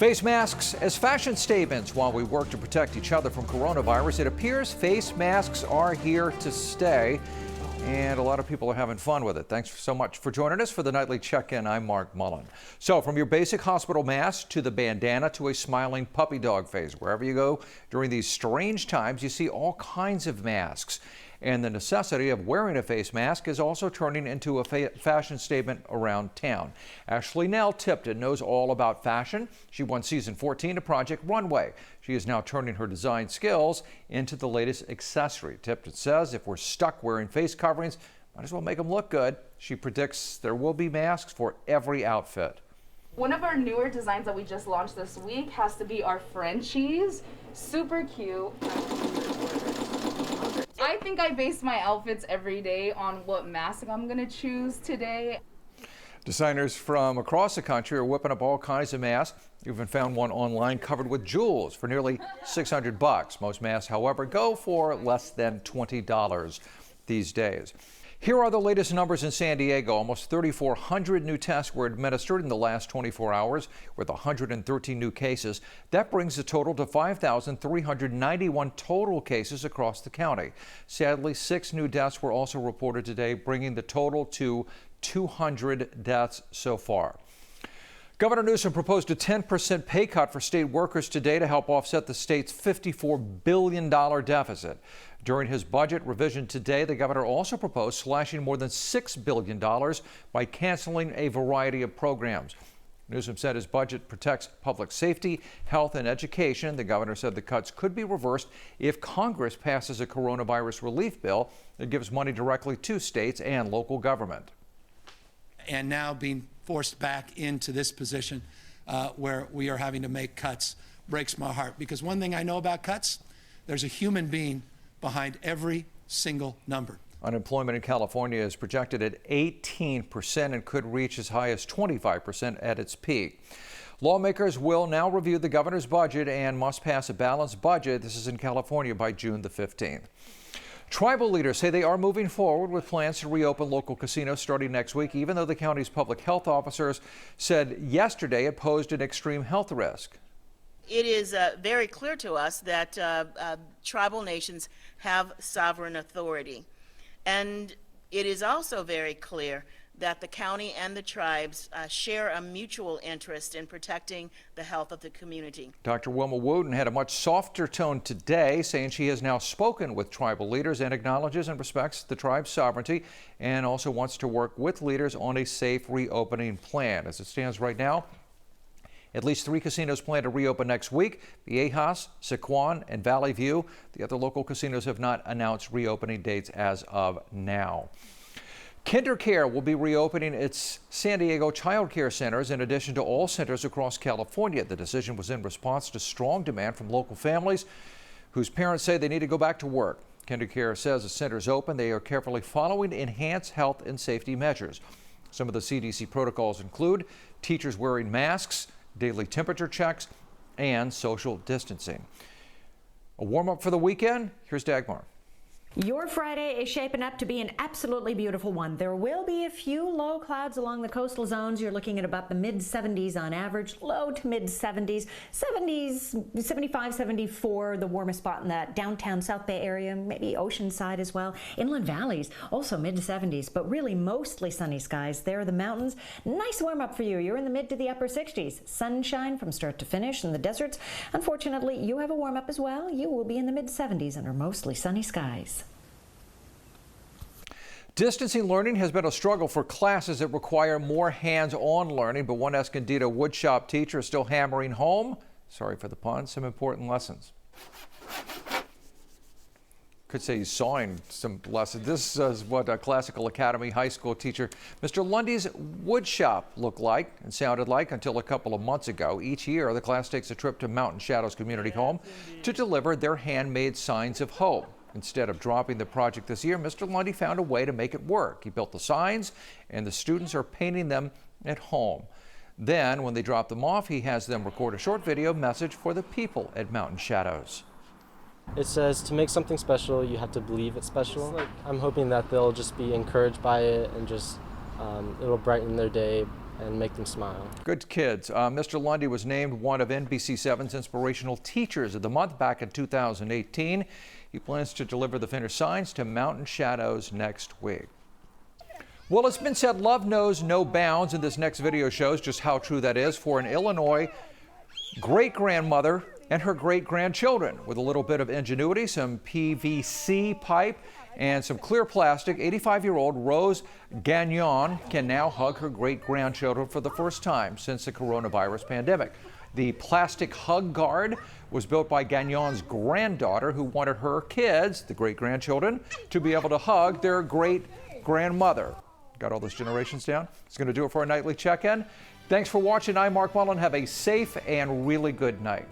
Face masks as fashion statements while we work to protect each other from coronavirus. It appears face masks are here to stay, and a lot of people are having fun with it. Thanks so much for joining us for the Nightly Check-In. I'm Mark Mullen. So from your basic hospital mask to the bandana to a smiling puppy dog face, wherever you go during these strange times, you see all kinds of masks. And the necessity of wearing a face mask is also turning into a fashion statement around town. Ashley Nell Tipton knows all about fashion. She won season 14 of Project Runway. She is now turning her design skills into the latest accessory. Tipton says if we're stuck wearing face coverings, might as well make them look good. She predicts there will be masks for every outfit. One of our newer designs that we just launched this week has to be our Frenchies. Super cute. I think I base my outfits every day on what mask I'm gonna choose today. Designers from across the country are whipping up all kinds of masks. You even found one online covered with jewels for nearly $600. Most masks, however, go for less than $20 these days. Here are the latest numbers in San Diego. Almost 3,400 new tests were administered in the last 24 hours with 113 new cases. That brings the total to 5,391 total cases across the county. Sadly, 6 new deaths were also reported today, bringing the total to 200 deaths so far. Governor Newsom proposed a 10% pay cut for state workers today to help offset the state's $54 billion deficit. During his budget revision today, the governor also proposed slashing more than $6 billion by canceling a variety of programs. Newsom said his budget protects public safety, health, and education. The governor said the cuts could be reversed if Congress passes a coronavirus relief bill that gives money directly to states and local government. And now being forced back into this position where we are having to make cuts breaks my heart. Because one thing I know about cuts, there's a human being behind every single number. Unemployment in California is projected at 18% and could reach as high as 25% at its peak. Lawmakers will now review the governor's budget and must pass a balanced budget. This is in California by June the 15th. Tribal leaders say they are moving forward with plans to reopen local casinos starting next week, even though the county's public health officers said yesterday it posed an extreme health risk. It is very clear to us that tribal nations have sovereign authority. And it is also very clear that the county and the tribes share a mutual interest in protecting the health of the community. Dr. Wilma Wooten had a much softer tone today, saying she has now spoken with tribal leaders and acknowledges and respects the tribe's sovereignty and also wants to work with leaders on a safe reopening plan. As it stands right now, at least 3 casinos plan to reopen next week: the Ajas, Sequan, and Valley View. The other local casinos have not announced reopening dates as of now. KinderCare will be reopening its San Diego child care centers in addition to all centers across California. The decision was in response to strong demand from local families whose parents say they need to go back to work. KinderCare says the centers open, they are carefully following enhanced health and safety measures. Some of the CDC protocols include teachers wearing masks, daily temperature checks, and social distancing. A warm-up for the weekend? Here's Dagmar. Your Friday is shaping up to be an absolutely beautiful one. There will be a few low clouds along the coastal zones. You're looking at about the mid-70s on average, low to mid-70s, 75, 74, the warmest spot in that downtown South Bay area, maybe Oceanside as well. Inland valleys, also mid-70s, but really mostly sunny skies. There are the mountains. Nice warm-up for you. You're in the mid to the upper 60s. Sunshine from start to finish in the deserts. Unfortunately, you have a warm-up as well. You will be in the mid-70s under mostly sunny skies. Distancing learning has been a struggle for classes that require more hands-on learning, but one Escondido woodshop teacher is still hammering home, sorry for the pun, some important lessons. Could say he's sawing some lessons. This is what a Classical Academy high school teacher, Mr. Lundy's woodshop looked like and sounded like until a couple of months ago. Each year, the class takes a trip to Mountain Shadows Community Home to deliver their handmade signs of hope. Instead of dropping the project this year, Mr. Lundy found a way to make it work. He built the signs, and the students are painting them at home. Then, when they drop them off, he has them record a short video message for the people at Mountain Shadows. It says to make something special, you have to believe it's special. I'm hoping that they'll just be encouraged by it and just it'll brighten their day and make them smile. Good kids. Mr. Lundy was named one of NBC7's Inspirational Teachers of the Month back in 2018. He plans to deliver the finished signs to Mountain Shadows next week. Well, it's been said love knows no bounds, and this next video shows just how true that is for an Illinois great-grandmother and her great-grandchildren. With a little bit of ingenuity, some PVC pipe, and some clear plastic, 85-year-old Rose Gagnon can now hug her great-grandchildren for the first time since the coronavirus pandemic. The plastic hug guard was built by Gagnon's granddaughter, who wanted her kids, the great-grandchildren, to be able to hug their great-grandmother. Got all those generations down? It's going to do it for our nightly check-in. Thanks for watching. I'm Mark Mullen. Have a safe and really good night.